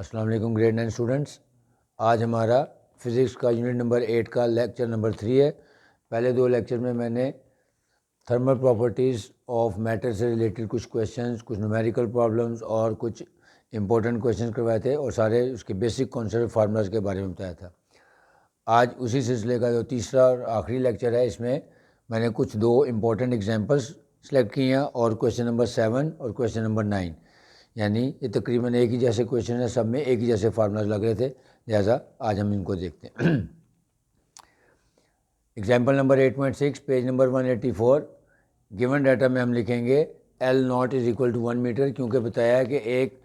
अस्सलाम वालेकुम grade 9 students. आज हमारा फ़िज़िक्स का यूनिट नंबर 8 का लेक्चर नंबर 3 है। पहले दो लेक्चर में मैंने थर्मल प्रॉपर्टीज़ ऑफ मैटर से रिलेटेड कुछ क्वेश्चंस, कुछ न्यूमेरिकल प्रॉब्लम्स और कुछ इंपॉर्टेंट क्वेश्चंस करवाए थे और सारे उसके बेसिक कॉन्सेप्ट फार्मूलाज के बारे में बताया था। आज उसी सिलसिले का जो तीसरा और आखिरी लेक्चर है, इसमें मैंने कुछ दो इम्पॉर्टेंट एग्जाम्पल्स सेलेक्ट किए हैं और क्वेश्चन नंबर 7 और क्वेश्चन नंबर 9, यानी ये तकरीबन एक ही जैसे क्वेश्चन है, सब में एक ही जैसे फार्मूलाज लग रहे थे, लिहाजा आज हम इनको देखते हैं। Example number 8.6 page number 184। Given data में हम लिखेंगे L0 is equal to 1 metre, क्योंकि बताया है कि एक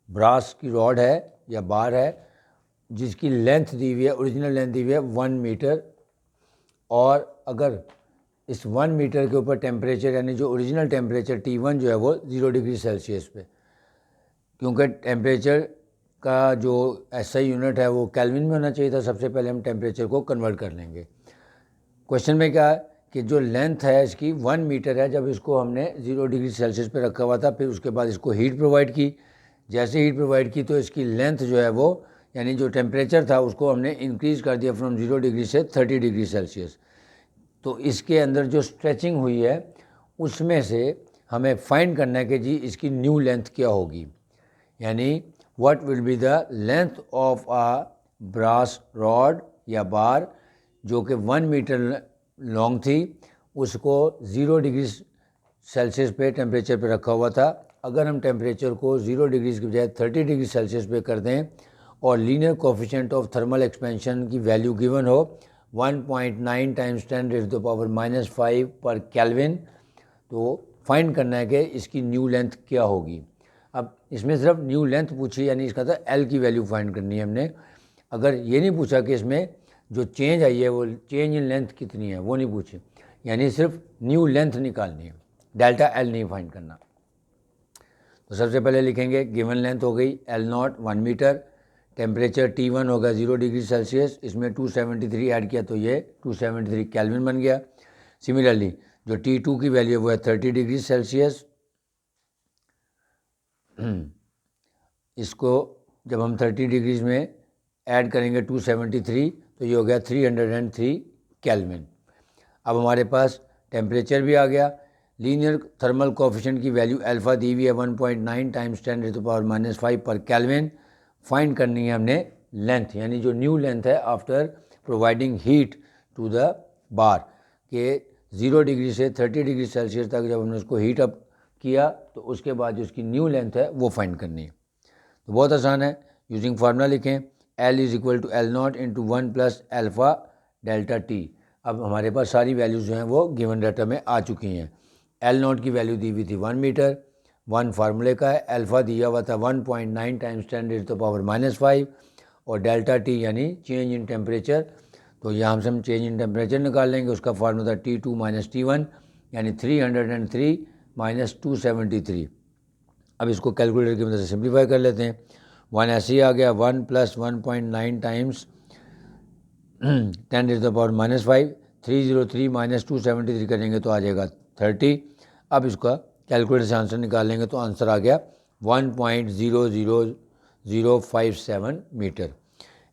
ब्रास की रॉड है या बार है जिसकी लेंथ दी हुई है, ओरिजिनल लेंथ दी हुई है 1 मीटर, और अगर इस 1 मीटर के ऊपर टेम्परेचर यानी जो ओरिजिनल टेम्परेचर T1 जो है वो 0 डिग्री सेल्सियस पे, क्योंकि टेम्परेचर का जो SI यूनिट है वो केल्विन में होना चाहिए था, सबसे पहले हम टेम्परेचर को कन्वर्ट कर लेंगे। क्वेश्चन में क्या है कि जो लेंथ है इसकी 1 मीटर है, जब इसको हमने 0 डिग्री सेल्सियस पे रखा हुआ था, फिर उसके बाद इसको हीट प्रोवाइड की। जैसे हीट प्रोवाइड की तो इसकी लेंथ जो है वो, यानी जो टेम्परेचर था उसको हमने इंक्रीज़ कर दिया फ्रॉम 0 डिग्री से 30 डिग्री सेल्सियस। तो इसके अंदर जो स्ट्रेचिंग हुई है उसमें से हमें फाइंड करना है कि जी इसकी न्यू लेंथ क्या होगी, यानी what will be the length of a brass rod या बार जो कि 1 मीटर लॉन्ग थी, उसको 0 डिग्री सेल्सियस पे टेम्परेचर पे रखा हुआ था। अगर हम टेम्परेचर को 0 डिग्री की बजाय 30 डिग्री सेल्सियस पे कर दें और linear coefficient of thermal expansion की वैल्यू गिवन हो 1.9 टाइम्स 10⁻⁵ पर केल्विन, तो फाइंड करना है कि इसकी न्यू लेंथ क्या होगी। अब इसमें सिर्फ न्यू लेंथ पूछी, यानी इसका था L की वैल्यू फाइंड करनी है हमने। अगर ये नहीं पूछा कि इसमें जो चेंज आई है वो चेंज इन लेंथ कितनी है, वो नहीं पूछी, यानी सिर्फ न्यू लेंथ निकालनी है, डेल्टा L नहीं फाइंड करना। तो सबसे पहले लिखेंगे गिवन लेंथ हो गई L0 1 मीटर, टेम्परेचर T1 होगा 0 डिग्री सेल्सियस, इसमें 273 ऐड किया तो ये 273 केल्विन बन गया। सिमिलरली जो T2 की वैल्यू है वो है 30 डिग्री सेल्सियस। इसको जब हम 30 डिग्रीज में ऐड करेंगे 273 तो ये हो गया 303 केल्विन। अब हमारे पास टेम्परेचर भी आ गया। लीनियर थर्मल कोफिशिएंट की वैल्यू अल्फा दी हुई है 1.9 टाइम्स 10⁻⁵ पर केल्विन। फाइंड करनी है हमने लेंथ, यानी जो न्यू लेंथ है after providing heat to the bar, के 0 डिग्री से 30 डिग्री सेल्सियस तक जब हमने उसको हीट अप किया तो उसके बाद जो उसकी न्यू लेंथ है वो फाइंड करनी है। तो बहुत आसान है, यूजिंग फार्मूला लिखें L is equal to L0 into 1 plus alpha delta T। अब हमारे पास सारी वैल्यूज़ जो हैं वो गिवन डाटा में आ चुकी हैं। L0 की वैल्यू दी हुई थी 1 मीटर, 1 फार्मूले का है, अल्फ़ा दिया हुआ था 1.9 टाइम्स 10⁻⁵, और डेल्टा T यानी चेंज इन टेम्परेचर। तो यहाँ से हम चेंज इन टेम्परेचर निकाल लेंगे, उसका फार्मूला था T2 माइनस T1, यानी 303 माइनस 273। अब इसको कैलकुलेटर की मदद से सिंप्लीफाई कर लेते हैं। 1 ऐसे ही आ गया, 1 प्लस 1.9 टाइम्स 10⁻⁵, 303 माइनस 273 करेंगे तो आ जाएगा 30। अब इसका कैलकुलेटर से आंसर निकाल लेंगे तो आंसर आ गया 1.00057 meter.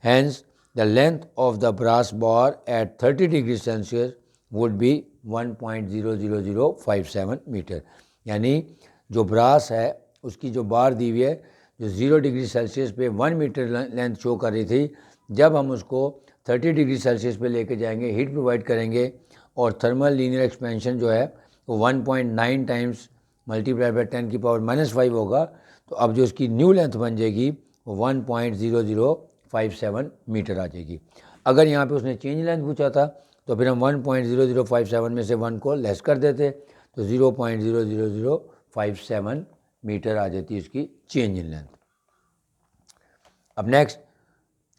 Hence the length of the brass bar at 30 degree Celsius would be 1.00057 meter, यानी जो ब्रास है उसकी जो बार दी हुई है जो 0 डिग्री सेल्सियस पे 1 मीटर लेंथ शो कर रही थी, जब हम उसको 30 डिग्री सेल्सियस पे लेके जाएंगे, हीट प्रोवाइड करेंगे और थर्मल लीनियर एक्सपेंशन जो है वो 1.9 टाइम्स मल्टीप्लाई बाय 10⁻⁵ होगा। तो अब जो इसकी न्यू लेंथ बन जाएगी वो 1.0057 मीटर आ जाएगी। अगर यहाँ पे उसने चेंज लेंथ पूछा था तो फिर हम 1.0057 में से 1 को लेस कर देते तो 0.00057 मीटर आ जाती है इसकी चेंज इन लेंथ। अब next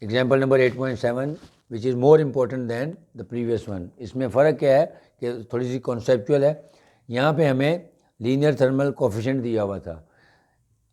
example number 8.7 which is more important than the previous one. इसमें फ़र्क क्या है कि थोड़ी सी कॉन्सेप्चुअल है। यहाँ पे हमें लीनियर थर्मल कोफिशिएंट दिया हुआ था,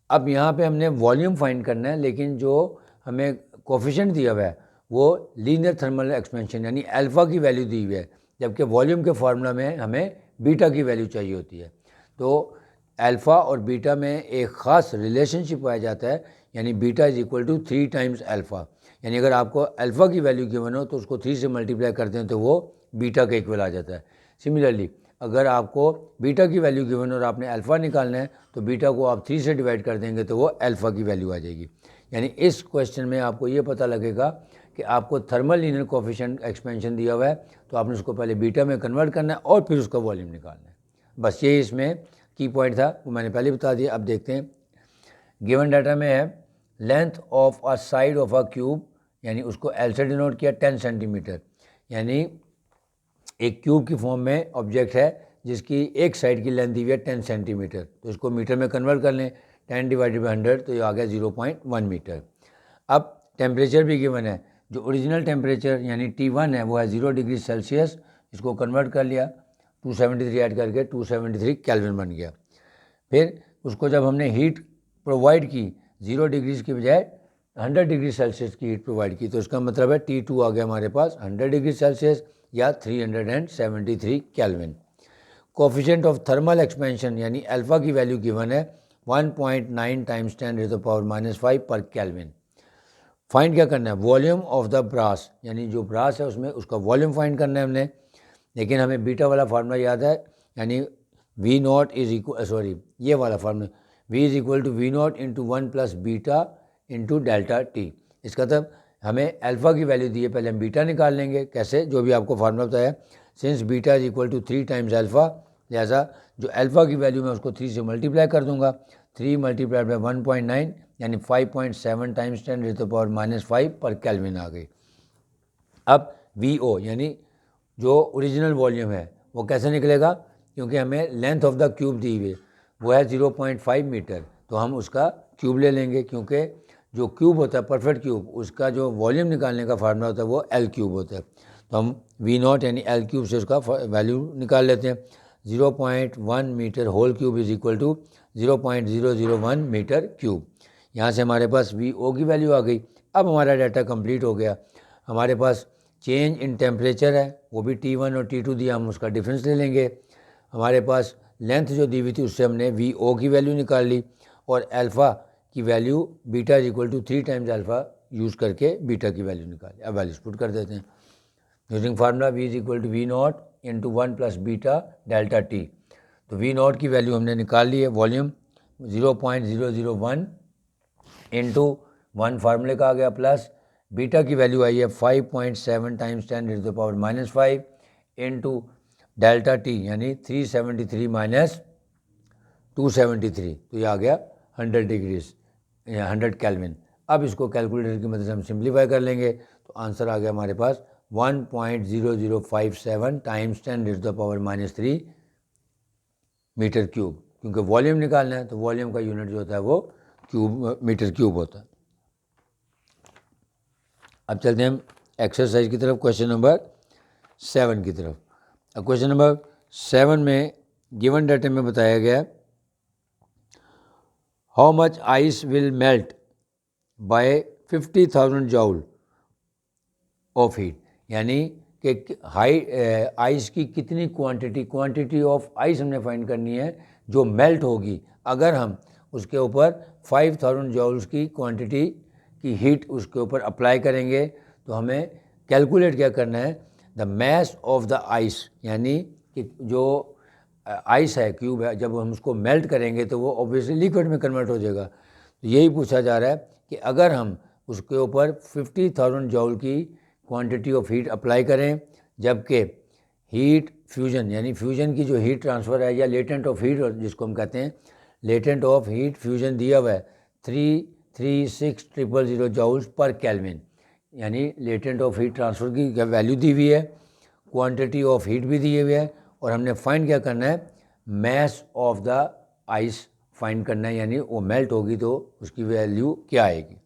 अब यहाँ पे हमने वॉल्यूम फाइंड करना है, लेकिन जो हमें कोफिशिएंट दिया हुआ है वो लीनियर थर्मल एक्सपेंशन यानी अल्फ़ा की वैल्यू दी हुई है, जबकि वॉल्यूम के फार्मूला में हमें बीटा की वैल्यू चाहिए होती है। तो अल्फ़ा और बीटा में एक ख़ास रिलेशनशिप पाया जाता है, यानी beta is equal to 3 times alpha. यानी अगर आपको अल्फ़ा की वैल्यू गिवन हो तो उसको 3 से मल्टीप्लाई करते हैं तो वो बीटा के इक्वल आ जाता है। सिमिलरली अगर आपको बीटा की वैल्यू गिवन और आपने अल्फ़ा निकालना है तो बीटा को आप 3 से डिवाइड कर देंगे तो वो अल्फ़ा की वैल्यू आ जाएगी। यानी इस क्वेश्चन में आपको ये पता लगेगा कि आपको थर्मल लीनियर कोफिशिएंट एक्सपेंशन दिया हुआ है तो आपने उसको पहले बीटा में कन्वर्ट करना है और फिर उसका वॉल्यूम निकालना है। बस ये इसमें की पॉइंट था, वो मैंने पहले बता दिया। अब देखते हैं गिवन डाटा में है length of a side of a cube, यानी उसको एल से डिनोट किया 10 सेंटीमीटर, यानी एक क्यूब की फॉर्म में ऑब्जेक्ट है जिसकी एक साइड की लेंथ दी हुई है 10 सेंटीमीटर, तो इसको मीटर में कन्वर्ट कर लें 10 डिवाइडेड बाई 100 तो ये आ गया 0.1 मीटर। अब टेम्परेचर भी गिवन है, जो ओरिजिनल टेम्परेचर यानी T1 है वो है 0 डिग्री सेल्सियस, इसको कन्वर्ट कर लिया 273 ऐड करके 273 केल्विन बन गया। फिर उसको जब हमने हीट प्रोवाइड की 0 डिग्रीज की बजाय 100 डिग्री सेल्सियस की हीट प्रोवाइड की तो इसका मतलब है T2 आ गया हमारे पास 100 डिग्री सेल्सियस या 373 kelvin. Coefficient of thermal expansion यानी अल्फ़ा की वैल्यू गिवन है 1.9 टाइम्स 10⁻⁵ पर केल्विन। फाइंड क्या करना है, वॉल्यूम ऑफ द ब्रास, यानी जो ब्रास है उसमें उसका वॉल्यूम फाइंड करना है हमने। लेकिन हमें बीटा वाला फार्मूला याद है, यानी V naught is equal, sorry ये वाला formula, V is equal to V naught into 1 plus beta into delta T. इसका मतलब हमें अल्फ़ा की वैल्यू दी है, पहले हम बीटा निकाल लेंगे, कैसे, जो भी आपको फार्मूला बताया। Since beta is equal to 3 times alpha, लिहाजा जो अल्फ़ा की वैल्यू मैं उसको 3 से मल्टीप्लाई कर दूंगा, 3 मल्टीप्लाइड बाई 1.9 यानी 5.7 टाइम्स 10⁻⁵ पर केल्विन आ गई। अब वी ओ यानी जो ओरिजिनल वॉल्यूम है वो कैसे निकलेगा, क्योंकि हमें लेंथ ऑफ द क्यूब दी हुई है वो है 0.5 मीटर, तो हम उसका क्यूब ले लेंगे, क्योंकि जो क्यूब होता है परफेक्ट क्यूब उसका जो वॉल्यूम निकालने का फार्मूला होता है वो एल क्यूब होता है। तो हम वी नॉट यानी एल क्यूब से उसका वैल्यू निकाल लेते हैं। 0.1 meter whole cube is equal to 0.001 meter cube. यहाँ से हमारे पास वी ओ की वैल्यू आ गई। अब हमारा डाटा कंप्लीट हो गया। हमारे पास चेंज इन टेम्परेचर है, वो भी T1 और T2 दिया, हम उसका डिफरेंस ले लेंगे। हमारे पास लेंथ जो दी हुई थी उससे हमने वी ओ की वैल्यू निकाल ली और अल्फ़ा की value beta is equal to 3 times alpha use करके बीटा की वैल्यू निकाली। अब वैल्यूज पुट कर देते हैं using formula V is equal to V naught into 1 plus beta delta T. तो वी नॉट की वैल्यू हमने निकाल ली है, वॉल्यूम 0.001 इंटू 1 फार्मूले का आ गया, प्लस बीटा की वैल्यू आई है 5.7 टाइम्स 10⁻⁵ इंटू डेल्टा टी यानी 373 माइनस 273, तो ये आ गया 100 डिग्रीज या 100 केल्विन। अब इसको कैलकुलेटर की मदद से हम सिंप्लीफाई कर लेंगे तो आंसर आ गया हमारे पास 1.0057 टाइम्स 10⁻³ मीटर क्यूब, क्योंकि वॉल्यूम निकालना है तो वॉल्यूम का यूनिट जो होता है वो क्यूब मीटर क्यूब होता है। अब चलते हैं हम एक्सरसाइज की तरफ, क्वेश्चन नंबर 7 की तरफ। अब क्वेश्चन नंबर 7 में गिवन डाटा में बताया गया how much ice will melt by 50,000 joule of heat, यानी कि आइस की कितनी क्वांटिटी ऑफ आइस हमने फाइंड करनी है जो मेल्ट होगी अगर हम उसके ऊपर 5000 जूल्स की क्वांटिटी की हीट उसके ऊपर अप्लाई करेंगे। तो हमें कैलकुलेट क्या करना है, the mess of the ice, यानी कि जो आइस है क्यूब है, जब हम उसको मेल्ट करेंगे तो वो ऑब्वियसली लिक्विड में कन्वर्ट हो जाएगा। तो यही पूछा जा रहा है कि अगर हम उसके ऊपर 50,000 जूल की क्वांटिटी ऑफ हीट अप्लाई करें, जबकि हीट फ्यूजन यानी फ्यूजन की जो हीट ट्रांसफ़र है या लेटेंट ऑफ हीट जिसको हम कहते हैं, लेटेंट ऑफ हीट फ्यूजन दिया हुआ है 336,000 जूल्स पर केल्विन, यानी लेटेंट ऑफ हीट ट्रांसफ़र की वैल्यू दी हुई है, क्वांटिटी ऑफ हीट भी दी हुई है, और हमने फाइंड क्या करना है, mass of the ice find करना है, यानी वो मेल्ट होगी तो उसकी वैल्यू क्या आएगी।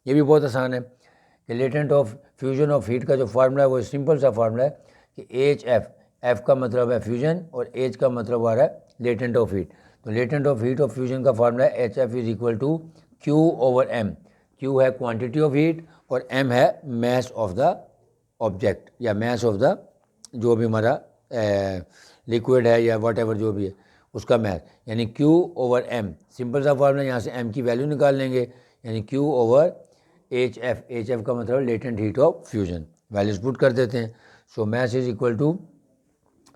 ये भी बहुत आसान है कि latent of fusion of heat का जो फार्मूला है वो सिंपल सा फार्मूला है कि एफ का मतलब है फ्यूजन और एच का मतलब आ रहा है लेटेंट ऑफ हीट। तो latent of heat of fusion का फार्मूला है HF is equal to Q/M। Q है क्वांटिटी ऑफ हीट और M है मैस ऑफ द ऑब्जेक्ट या मैस ऑफ द जो भी हमारा लिक्विड है या वट एवर जो भी है उसका मैथ, यानी Q ओवर M, सिंपल सा फार्मूला, यहाँ से M की वैल्यू निकाल लेंगे, यानी Q ओवर HF, HF का मतलब latent heat of fusion, values put कर देते हैं। So math is equal to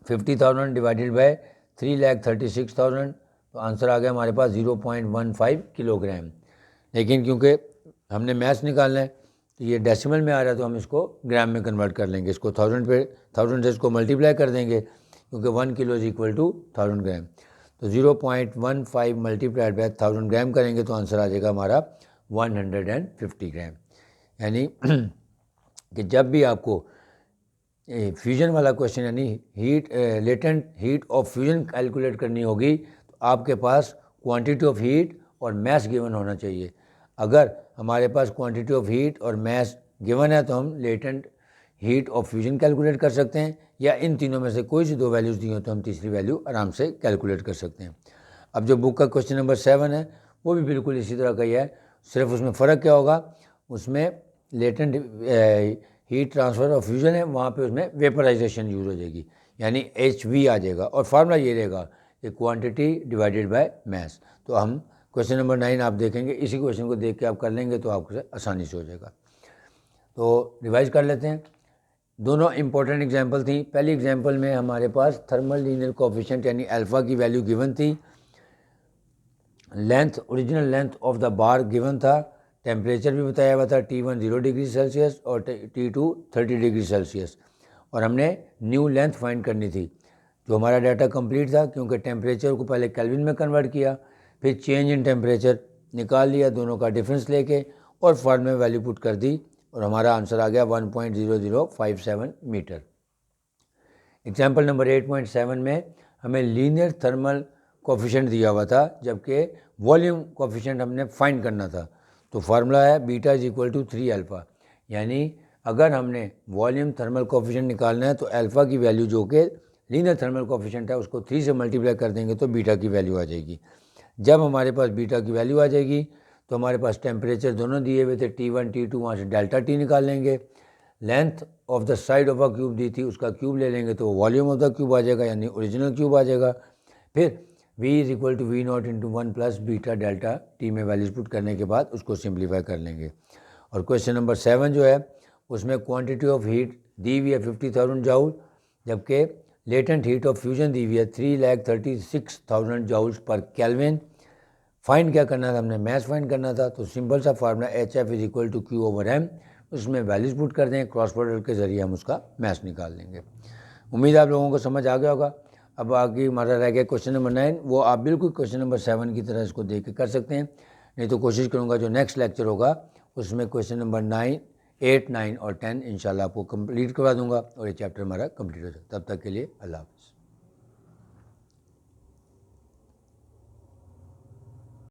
50,000 divided by 3,36,000, तो आंसर आ गया हमारे पास 0.15 किलोग्राम। लेकिन क्योंकि हमने मैथ्स निकालना है तो ये डेसिमल में आ रहा है, तो हम इसको ग्राम में कन्वर्ट कर लेंगे, इसको 1000 से इसको मल्टीप्लाई कर देंगे, क्योंकि 1 किलो इज इक्वल टू 1000 ग्राम। तो 0.15 मल्टीप्लाइड बाय 1000 ग्राम करेंगे तो आंसर आ जाएगा हमारा 150 ग्राम। यानी कि जब भी आपको फ्यूजन वाला क्वेश्चन यानी latent heat of fusion calculate करनी होगी, तो आपके पास क्वांटिटी ऑफ हीट और मैस गिवन होना चाहिए। अगर हमारे पास क्वांटिटी ऑफ हीट और मैस गिवन है तो हम latent heat of fusion calculate कर सकते हैं, या इन तीनों में से कोई सी दो वैल्यूज़ दी हो तो हम तीसरी वैल्यू आराम से कैलकुलेट कर सकते हैं। अब जो बुक का क्वेश्चन नंबर 7 है वो भी बिल्कुल इसी तरह का ही है, सिर्फ उसमें फ़र्क क्या होगा, उसमें latent heat transfer of fusion है, वहाँ पे उसमें वेपराइजेशन यूज़ हो जाएगी, यानी HV आ जाएगा, और फार्मूला ये रहेगा कि क्वांटिटी डिवाइडेड बाय मैस। तो हम क्वेश्चन नंबर 9 आप देखेंगे, इसी क्वेश्चन को देख के आप कर लेंगे तो आपको आसानी से हो जाएगा। तो रिवाइज कर लेते हैं, दोनों इंपॉर्टेंट एग्जांपल थी। पहली एग्जांपल में हमारे पास थर्मल लीनियर कोएफिशिएंट यानी अल्फ़ा की वैल्यू गिवन थी, length original length of the bar given था, टेम्परेचर भी बताया हुआ था, T1 0 डिग्री सेल्सियस और T2 30 डिग्री सेल्सियस, और हमने न्यू लेंथ फाइंड करनी थी। जो हमारा डाटा कंप्लीट था, क्योंकि टेम्परेचर को पहले केल्विन में कन्वर्ट किया, फिर चेंज इन टेम्परेचर निकाल लिया दोनों का डिफरेंस लेके, और फॉर्मूले में वैल्यू पुट कर दी, और हमारा आंसर आ गया 1.0057 मीटर। एग्जाम्पल नंबर 8.7 में हमें लीनियर थर्मल कोएफिशिएंट दिया हुआ था, जबकि वॉल्यूम कोएफिशिएंट हमने फाइंड करना था। तो फार्मूला है beta is equal to 3 alpha, यानी अगर हमने वॉल्यूम थर्मल कोएफिशिएंट निकालना है तो अल्फ़ा की वैल्यू जो कि लीनियर थर्मल कोएफिशिएंट है उसको 3 से मल्टीप्लाई कर देंगे तो बीटा की वैल्यू आ जाएगी। जब हमारे पास बीटा की वैल्यू आ जाएगी तो हमारे पास टेम्परेचर दोनों दिए हुए थे, T1 T2, वहाँ से डेल्टा T निकाल लेंगे, length of the side of a cube दी थी उसका क्यूब ले लेंगे तो वॉल्यूम ऑफ द क्यूब आ जाएगा, यानी ओरिजिनल क्यूब आ जाएगा। फिर V is equal to V0 into 1 plus beta delta T में वैल्यूज पुट करने के बाद उसको सिंप्लीफाई कर लेंगे। और क्वेश्चन नंबर 7 जो है उसमें क्वांटिटी ऑफ हीट दी हुई है 50,000 जाउल, जबकि लेटेंट हीट ऑफ फ्यूजन दी हुई है 3,36,000 जाउल्स पर केल्विन। फाइंड क्या करना था, हमने मैस फाइंड करना था, तो सिंपल सा formula HF is equal to Q over M, उसमें वैल्यूज पुट कर दें, क्रॉस प्रोडक्ट के जरिए हम उसका मैस निकाल लेंगे। उम्मीद है आप लोगों को समझ आ गया होगा। अब आगे हमारा रह गया क्वेश्चन नंबर 9, वो आप बिल्कुल क्वेश्चन नंबर 7 की तरह इसको देख के कर सकते हैं, नहीं तो कोशिश करूँगा जो नेक्स्ट लेक्चर होगा उसमें क्वेश्चन नंबर 9, 8, 9 और 10 इंशाल्लाह आपको कंप्लीट करवा दूंगा और ये चैप्टर हमारा कंप्लीट हो जाएगा। तब तक के लिए अल्लाह हाफ़िज़।